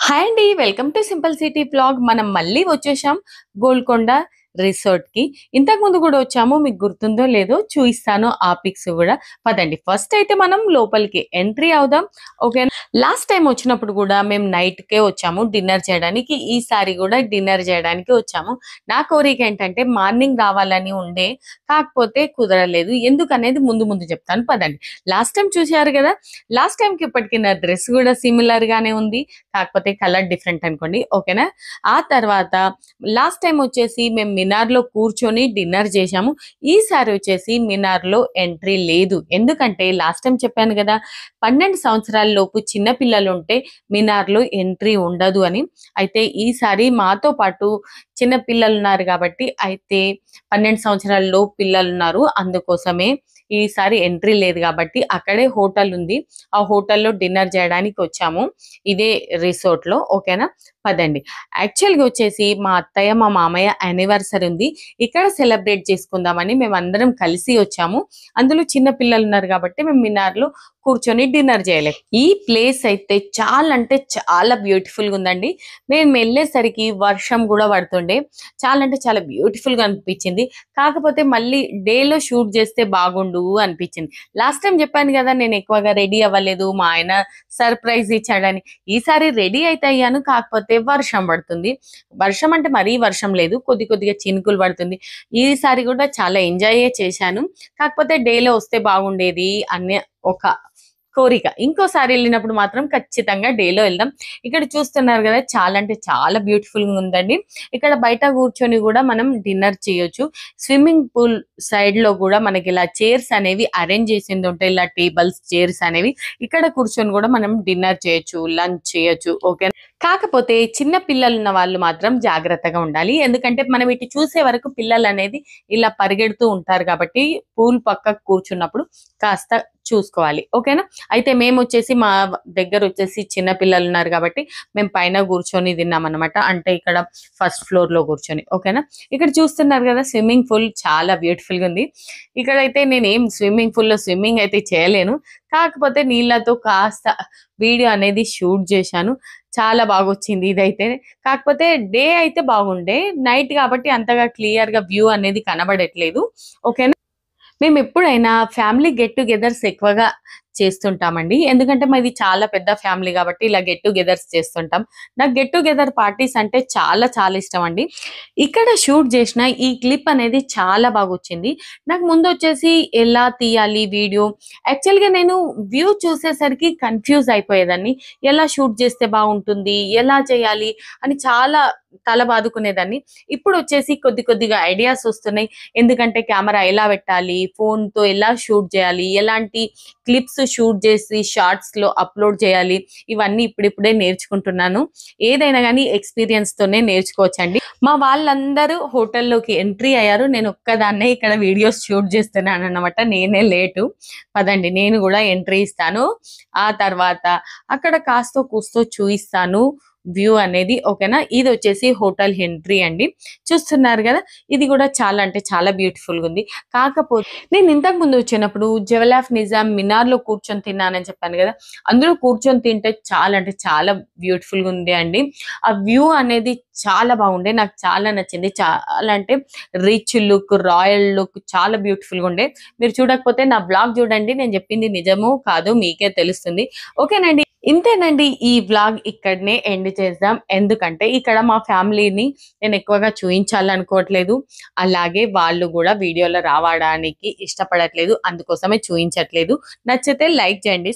Hi అండి. Welcome to simple city blog. మనం మళ్ళీ వచ్చేసాం గోల్కొండ రిసార్ట్‌కి. ఇంతకుముందు కూడా వచ్చాము. మీకు గుర్తుందో లేదో చూయిస్తాను ఆ పిక్స్ కూడా. పదండి. ఫస్ట్ అయితే మనం లోపలికి ఎంట్రీ అవుదాం. ఓకేనా. లాస్ట్ టైమ్ వచ్చినప్పుడు కూడా మేము నైట్‌కే వచ్చాము డిన్నర్ చేయడానికి. ఈసారి కూడా డిన్నర్ చేయడానికి వచ్చాము. నా కోరిక ఏంటంటే మార్నింగ్ రావాలని ఉండే. కాకపోతే కుదరలేదు. ఎందుకనేది ముందు ముందు చెప్తాను పదండి. లాస్ట్ టైమ్ చూసారు కదా! లాస్ట్ టైమ్‌కి ఇప్పటికి నా డ్రెస్ కూడా సిమిలర్ గానే ఉంది. కాకపోతే కలర్ డిఫరెంట్ అనుకోండి. ఓకేనా. ఆ తర్వాత లాస్ట్ టైం వచ్చేసి మేము మినార్‌లో కూర్చొని డిన్నర్ చేశాము. ఈసారి వచ్చేసి మినార్‌లో ఎంట్రీ లేదు. ఎందుకంటే లాస్ట్ టైం చెప్పాను కదా! 12 సంవత్సరాల లోపు చిన్న పిల్లలుంటే మినార్‌లో ఎంట్రీ ఉండదు అని. అయితే ఈసారి మాతో పాటు చిన్న పిల్లలున్నారు కాబట్టి అయితే 12 సంవత్సరాల లోపు పిల్లలున్నారు. అందుకోసమే ఈసారి ఎంట్రీ లేదు కాబట్టి అక్కడే హోటల్ ఉంది. ఆ హోటల్‌లో డిన్నర్ చేయడానికి వచ్చాము. ఇదే రిసార్ట్‌లో. ఓకేనా. పదండి. యాక్చువల్‌గా వచ్చేసి మా అత్తయ్య, మా మామయ్య యానివర్సరీ ఉంది. ఇక్కడ సెలబ్రేట్ చేసుకుందామని మేమందరం కలిసి వచ్చాము. అందులో చిన్న పిల్లలున్నారు కాబట్టి మేము మినార్‌లో కూర్చొని డిన్నర్ చేయలే. ఈ ప్లేస్ అయితే చాలా అంటే చాలా బ్యూటిఫుల్‌గా ఉందండి. మేము వెళ్ళేసరికి వర్షం కూడా పడుతుండే. చాలా అంటే చాలా బ్యూటిఫుల్‌గా అనిపించింది. కాకపోతే మళ్ళీ డేలో షూట్ చేస్తే బాగుండు అనిపించింది. లాస్ట్ టైం చెప్పాను కదా! నేను ఎక్కువగా రెడీ అవ్వలేదు. మా ఆయన సర్ప్రైజ్ ఇచ్చాడని. ఈసారి రెడీ అయితే అయ్యాను. కాకపోతే వర్షం పడుతుంది. వర్షం అంటే మరీ వర్షం లేదు. కొద్ది కొద్దిగా చినుకులు పడుతుంది. ఈసారి కూడా చాలా ఎంజాయే చేశాను. కాకపోతే డేలో వస్తే బాగుండేది అనే ఒక కోరిక. ఇంకోసారి వెళ్ళినప్పుడు మాత్రం ఖచ్చితంగా డేలో వెళ్దాం. ఇక్కడ చూస్తున్నారు కదా! చాలా అంటే చాలా బ్యూటిఫుల్‌గా ఉందండి. ఇక్కడ బయట కూర్చొని కూడా మనం డిన్నర్ చేయొచ్చు. స్విమ్మింగ్ పూల్ సైడ్‌లో కూడా మనకి ఇలా చైర్స్ అనేవి అరేంజ్ చేసింది ఉంటాయి. ఇలా టేబుల్స్, చైర్స్ అనేవి. ఇక్కడ కూర్చొని కూడా మనం డిన్నర్ చేయొచ్చు, లంచ్ చేయొచ్చు. ఓకే. కాకపోతే చిన్న పిల్లలున్న వాళ్ళు మాత్రం జాగ్రత్తగా ఉండాలి. ఎందుకంటే మనం ఇటు చూసే వరకు పిల్లలనేది ఇలా పరిగెడుతూ ఉంటారు కాబట్టి పూల్ పక్కకు కూర్చున్నప్పుడు కాస్త చూసుకోవాలి. ఓకేనా. అయితే మేమొచ్చేసి మా దగ్గరొచ్చేసి చిన్న పిల్లలున్నారు కాబట్టి మేము పైన కూర్చొని తిన్నామన్నమాట. అంటే ఇక్కడ ఫస్ట్ ఫ్లోర్‌లో కూర్చొని. ఓకేనా. ఇక్కడ చూస్తున్నారు కదా! స్విమ్మింగ్ పూల్ చాలా బ్యూటిఫుల్‌గా ఉంది. ఇక్కడైతే నేనేం స్విమ్మింగ్ పూల్‌లో స్విమ్మింగ్ అయితే చేయలేను. కాకపోతే నీళ్ళతో కాస్త వీడియో అనేది షూట్ చేశాను. చాలా బాగొచ్చింది ఇదైతే. కాకపోతే డే అయితే బాగుండే. నైట్ కాబట్టి అంతగా క్లియర్‌గా వ్యూ అనేది కనబడట్లేదు. ఓకేనా. మేమెప్పుడైనా ఫ్యామిలీ గెట్ టుగెదర్స్ ఎక్కువగా చేస్తుంటామండి. ఎందుకంటే మాది చాలా పెద్ద ఫ్యామిలీ కాబట్టి ఇలా గెట్ టుగెదర్స్ చేస్తుంటాం. నాకు గెట్ టుగెదర్ పార్టీస్ అంటే చాలా చాలా ఇష్టమండి. ఇక్కడ షూట్ చేసిన ఈ క్లిప్ అనేది చాలా బాగొచ్చింది. నాకు ముందొచ్చేసి ఎలా తీయాలి వీడియో, యాక్చువల్‌గా నేను వ్యూ చూసేసరికి కన్‌ఫ్యూజ్ అయిపోయేదాన్ని. ఎలా షూట్ చేస్తే బావుంటుంది? ఎలా చేయాలి? అని చాలా తల బాదుకునేదాన్ని. ఇప్పుడొచ్చేసి కొద్ది కొద్దిగా ఐడియాస్ వస్తున్నాయి. ఎందుకంటే కెమెరా ఎలా పెట్టాలి? ఫోన్‌తో ఎలా షూట్ చేయాలి? ఎలాంటి క్లిప్స్ షూట్ చేసి షార్ట్స్‌లో అప్‌లోడ్ చేయాలి? ఇవన్నీ ఇప్పుడిప్పుడే నేర్చుకుంటున్నాను. ఏదైనా గాని ఎక్స్‌పీరియన్స్‌తోనే నేర్చుకోవచ్చండి. మా వాళ్ళందరూ హోటల్‌లోకి ఎంట్రీ అయ్యారు. నేను ఒక్కదాన్నే ఇక్కడ వీడియోస్ షూట్ చేస్తున్నానన్నమాట. నేనే లేటు. పదండి నేను గూడా ఎంట్రీ ఇస్తాను. ఆ తర్వాత అక్కడ కాస్తో కూస్తో చూయిస్తాను వ్యూ అనేది. ఓకేనా. ఇదొచ్చేసి హోటల్ ఎంట్రీ అండి. చూస్తున్నారు గదా! ఇది గూడా చాలా అంటే చాలా బ్యూటిఫుల్‌గా ఉంది. కాకపోతే నేను ఇంతకు ముందు వచ్చినప్పుడు 'జవల్ ఆఫ్ నిజాం' మినార్‌లో కూర్చొని తిన్నానని చెప్పాను గదా! అందులో కూర్చొని తింటే చాలా అంటే చాలా బ్యూటిఫుల్‌గా ఉంది అండి. ఆ వ్యూ అనేది చాలా బాగుండే. నాకు చాలా నచ్చింది. చాలా అంటే రిచ్ లుక్, రాయల్ లుక్ చాలా బ్యూటిఫుల్‌గా ఉండే. మీరు చూడకపోతే నా వ్లాగ్ చూడండి. నేను చెప్పింది నిజమో కాదో మీకే తెలుస్తుంది. ఓకేనండి. ఇంతేనండి. ఈ వ్లాగ్ ఇక్కడనే ఎండ్ చేద్దాం. ఎందుకంటే ఇక్కడ మా ఫ్యామిలీని నేను ఎక్కువగా చూయించాలనుకోవట్లేదు. అలాగే వాళ్ళు గూడా వీడియోలో రావడానికి ఇష్టపడట్లేదు. అందుకోసమే చూయించట్లేదు. నచ్చితే లైక్ చేయండి.